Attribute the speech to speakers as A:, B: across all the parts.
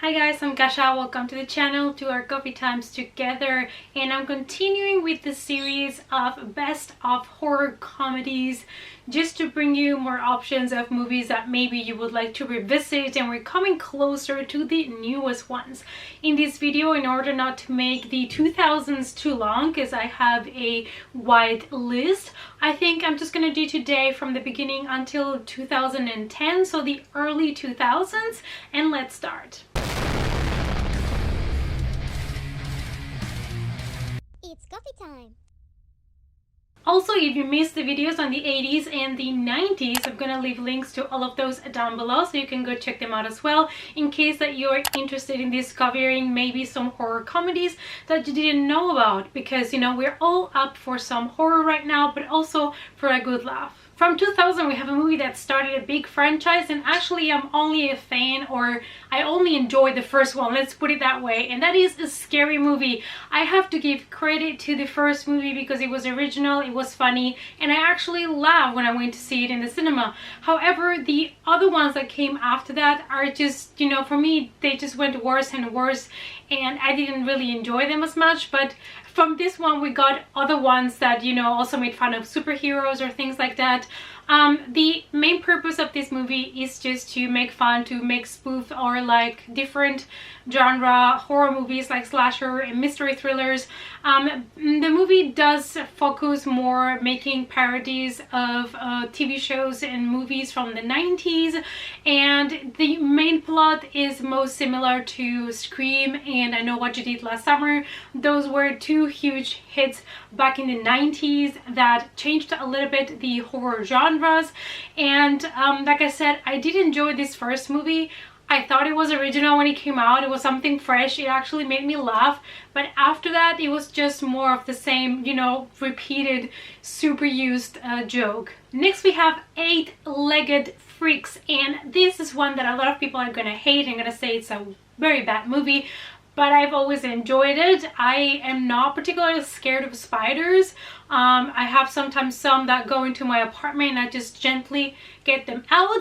A: Hi guys, I'm Kasha. Welcome to the channel, to our coffee times together, and I'm continuing with the series of best of horror comedies just to bring you more options of movies that maybe you would like to revisit, and we're coming closer to the newest ones. In this video, in order not to make the 2000s too long because I have a wide list, I think I'm just gonna do today from the beginning until 2010, so the early 2000s, and let's start.
B: It's coffee time.
A: Also, if you missed the videos on the 80s and the 90s, I'm gonna leave links to all of those down below so you can go check them out as well, in case that you're interested in discovering maybe some horror comedies that you didn't know about, because you know we're all up for some horror right now, but also for a good laugh. From 2000, we have a movie that started a big franchise, and actually I'm only a fan, or I only enjoyed the first one, let's put it that way, and that is a Scary Movie. I have to give credit to the first movie because it was original, it was funny, and I actually laughed when I went to see it in the cinema. However, the other ones that came after that are just, you know, for me, they just went worse and worse, and I didn't really enjoy them as much. But from this one we got other ones that, you know, also made fun of superheroes or things like that. The main purpose of this movie is just to make fun, to make spoof or like different genre horror movies like slasher and mystery thrillers. The movie does focus more making parodies of TV shows and movies from the 90s, and the main plot is most similar to Scream and I Know What You Did Last Summer. Those were two huge hits back in the 90s that changed a little bit the horror genres. And like I said, I did enjoy this first movie. I thought it was original when it came out. It was something fresh. It actually made me laugh. But after that, it was just more of the same, you know, repeated, super used joke. Next, we have Eight-Legged Freaks. And this is one that a lot of people are gonna hate and gonna say it's a very bad movie. But I've always enjoyed it. I am not particularly scared of spiders. I have sometimes some that go into my apartment and I just gently get them out.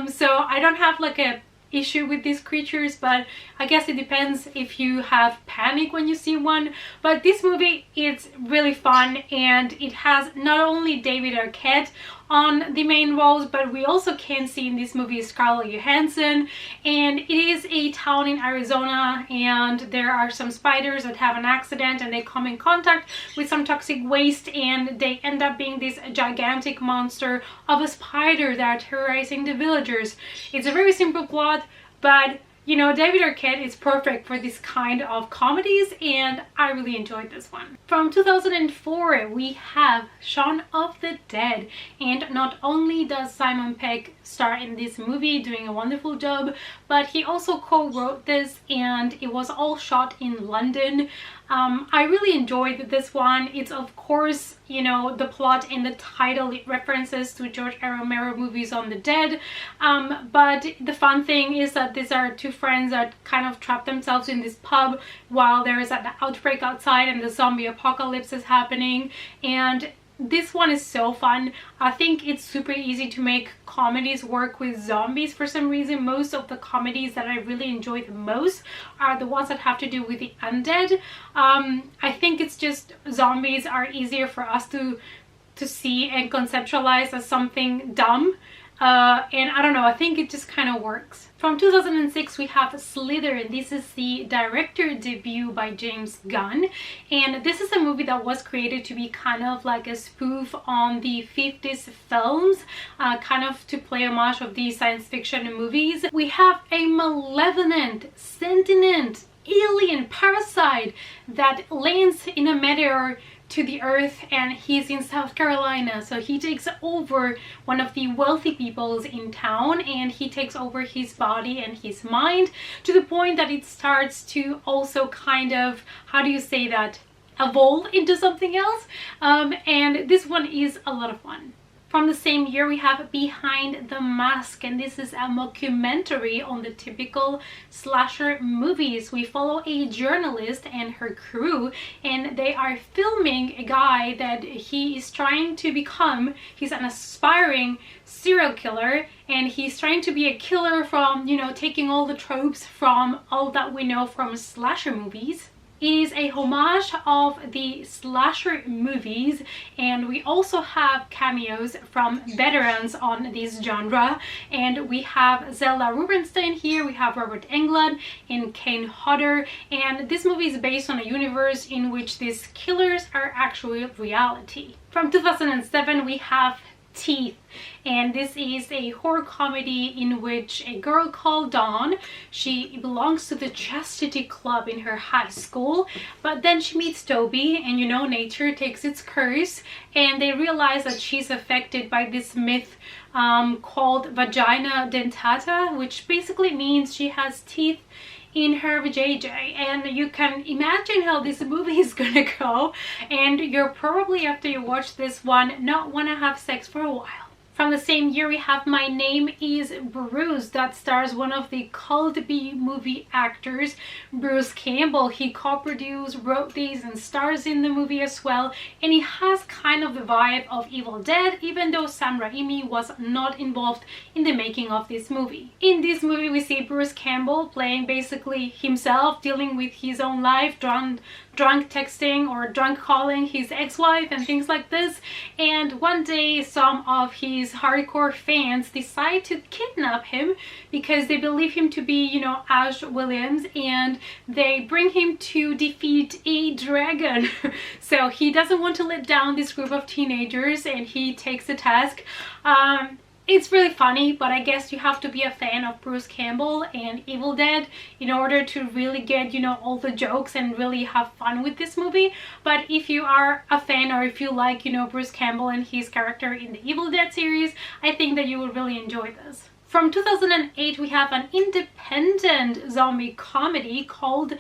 A: So I don't have like a issue with these creatures, but I guess it depends if you have panic when you see one. But this movie, it's really fun, and it has not only David Arquette on the main roles, but we also can see in this movie Scarlett Johansson, and it is a town in Arizona, and there are some spiders that have an accident and they come in contact with some toxic waste, and they end up being this gigantic monster of a spider that are terrorizing the villagers. It's a very simple plot, but you know, David Arquette is perfect for this kind of comedies, and I really enjoyed this one. From 2004, we have Shaun of the Dead, and not only does Simon Pegg star in this movie, doing a wonderful job, but he also co-wrote this, and it was all shot in London. I really enjoyed this one. It's of course, you know, the plot and the title, it references to George R. Romero movies on the dead, but the fun thing is that these are two friends that kind of trap themselves in this pub while there is an outbreak outside and the zombie apocalypse is happening. And this one is so fun. I think it's super easy to make comedies work with zombies for some reason. Most of the comedies that I really enjoy the most are the ones that have to do with the undead. I think it's just zombies are easier for us to see and conceptualize as something dumb. And I don't know, I think it just kind of works. From 2006, we have Slither, and this is the director debut by James Gunn. And this is a movie that was created to be kind of like a spoof on the 50s films, kind of to play homage of the science fiction movies. We have a malevolent, sentient alien parasite that lands in a meteor to the earth, and he's in South Carolina, so he takes over one of the wealthy peoples in town, and he takes over his body and his mind to the point that it starts to also kind of, how do you say that, evolve into something else. And this one is a lot of fun. From the same year, we have Behind the Mask, and this is a mockumentary on the typical slasher movies. We follow a journalist and her crew, and they are filming a guy that he is trying to become. He's an aspiring serial killer, and he's trying to be a killer from, you know, taking all the tropes from all that we know from slasher movies. It is a homage of the slasher movies, and we also have cameos from veterans on this genre. And we have Zelda Rubinstein here, we have Robert Englund and Kane Hodder, and this movie is based on a universe in which these killers are actually reality. From 2007, we have Teeth, and this is a horror comedy in which a girl called Dawn, she belongs to the chastity club in her high school, but then she meets Toby, and you know, nature takes its curse, and they realize that she's affected by this myth called vagina dentata, which basically means she has teeth in her vajayjay. And you can imagine how this movie is gonna go, and you're probably, after you watch this one, not wanna have sex for a while. From the same year, we have My Name is Bruce, that stars one of the cult B-movie actors, Bruce Campbell. He co-produced, wrote these, and stars in the movie as well, and he has kind of the vibe of Evil Dead, even though Sam Raimi was not involved in the making of this movie. In this movie, we see Bruce Campbell playing basically himself, dealing with his own life, drunk texting or drunk calling his ex-wife and things like this. And one day, some of his hardcore fans decide to kidnap him because they believe him to be, you know, Ash Williams, and they bring him to defeat a dragon. So he doesn't want to let down this group of teenagers, and he takes the task. It's really funny, but I guess you have to be a fan of Bruce Campbell and Evil Dead in order to really get, you know, all the jokes and really have fun with this movie. But if you are a fan, or if you like, you know, Bruce Campbell and his character in the Evil Dead series, I think that you will really enjoy this. From 2008, we have an independent zombie comedy called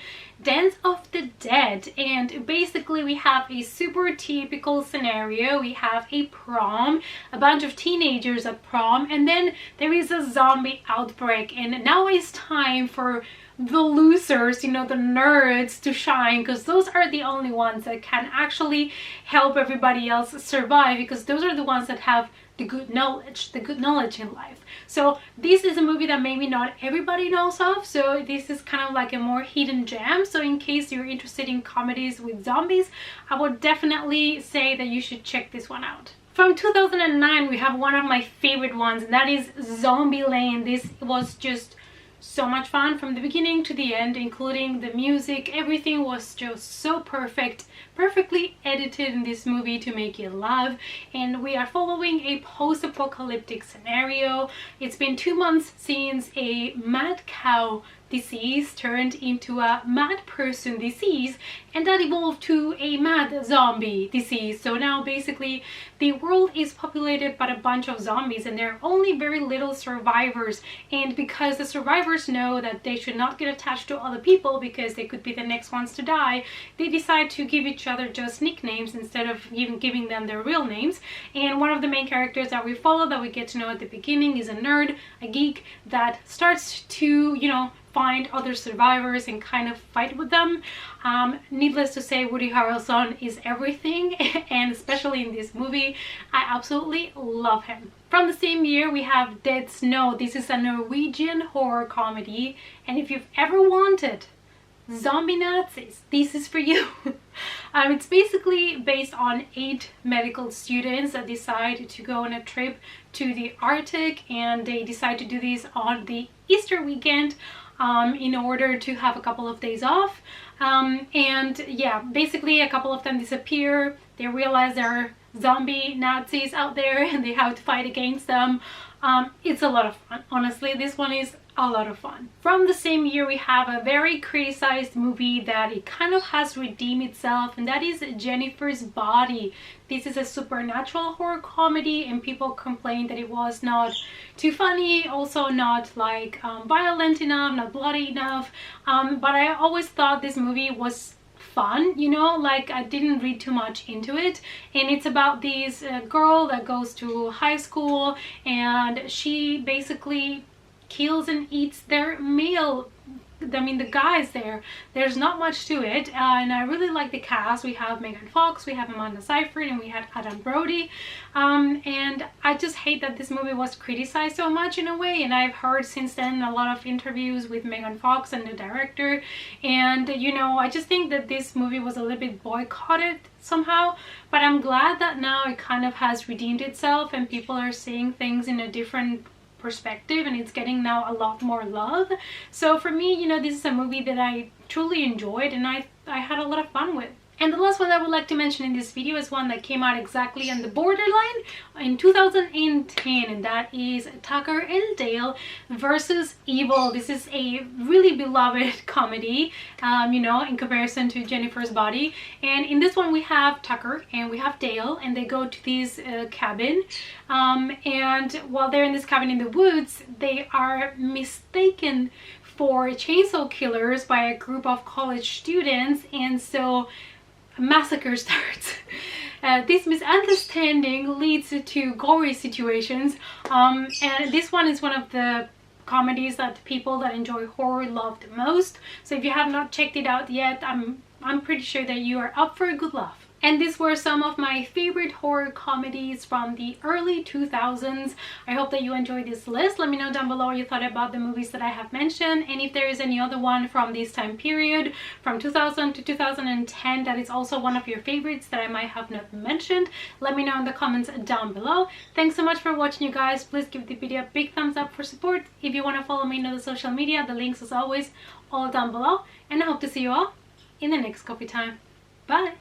A: Dance of the Dead, and basically we have a super typical scenario. We have a prom, a bunch of teenagers at prom, and then there is a zombie outbreak, and now it's time for the losers, you know, the nerds, to shine, because those are the only ones that can actually help everybody else survive, because those are the ones that have the good knowledge in life. So this is a movie that maybe not everybody knows of, so this is kind of like a more hidden gem. So in case you're interested in comedies with zombies, I would definitely say that you should check this one out. From 2009, we have one of my favorite ones, and that is Zombieland. This was just so much fun from the beginning to the end, including the music. Everything was just so perfectly edited in this movie to make you laugh. And we are following a post-apocalyptic scenario. It's been 2 months since a mad cow disease turned into a mad person disease, and that evolved to a mad zombie disease. So now basically the world is populated by a bunch of zombies, and there are only very little survivors. And because the survivors know that they should not get attached to other people because they could be the next ones to die, they decide to give each other just nicknames instead of even giving them their real names. And one of the main characters that we follow, that we get to know at the beginning, is a nerd, a geek, that starts to, you know, find other survivors and kind of fight with them. Needless to say, Woody Harrelson is everything, and especially in this movie, I absolutely love him. From the same year, we have Dead Snow. This is a Norwegian horror comedy, and if you've ever wanted zombie Nazis, this is for you. It's basically based on 8 medical students that decide to go on a trip to the Arctic, and they decide to do this on the Easter weekend in order to have a couple of days off. And yeah, basically a couple of them disappear. They realize there are zombie Nazis out there and they have to fight against them. It's a lot of fun. Honestly, this one is a lot of fun. From the same year, we have a very criticized movie that it kind of has redeemed itself, and that is Jennifer's Body. This is a supernatural horror comedy, and people complained that it was not too funny, also not like violent enough, not bloody enough, but I always thought this movie was fun, you know, like I didn't read too much into it. And it's about this girl that goes to high school, and she basically kills and eats their male, I mean the guys there. There's not much to it, and I really like the cast. We have Megan Fox, we have Amanda Seyfried, and we had Adam Brody. And I just hate that this movie was criticized so much in a way, and I've heard since then a lot of interviews with Megan Fox and the director, and you know, I just think that this movie was a little bit boycotted somehow. But I'm glad that now it kind of has redeemed itself and people are seeing things in a different perspective, and it's getting now a lot more love. So for me, you know, this is a movie that I truly enjoyed and I had a lot of fun with. And the last one I would like to mention in this video is one that came out exactly on the borderline in 2010, and that is Tucker and Dale versus Evil. This is a really beloved comedy, you know, in comparison to Jennifer's Body. And in this one we have Tucker and we have Dale, and they go to this cabin, and while they're in this cabin in the woods, they are mistaken for chainsaw killers by a group of college students, and so a massacre starts. This misunderstanding leads to gory situations, and this one is one of the comedies that people that enjoy horror love the most. So if you have not checked it out yet, I'm pretty sure that you are up for a good laugh. And these were some of my favorite horror comedies from the early 2000s. I hope that you enjoyed this list. Let me know down below what you thought about the movies that I have mentioned, and if there is any other one from this time period, from 2000 to 2010, that is also one of your favorites that I might have not mentioned. Let me know in the comments down below. Thanks so much for watching, you guys. Please give the video a big thumbs up for support. If you want to follow me on the social media, the links as always all down below, and I hope to see you all in the next coffee time. Bye!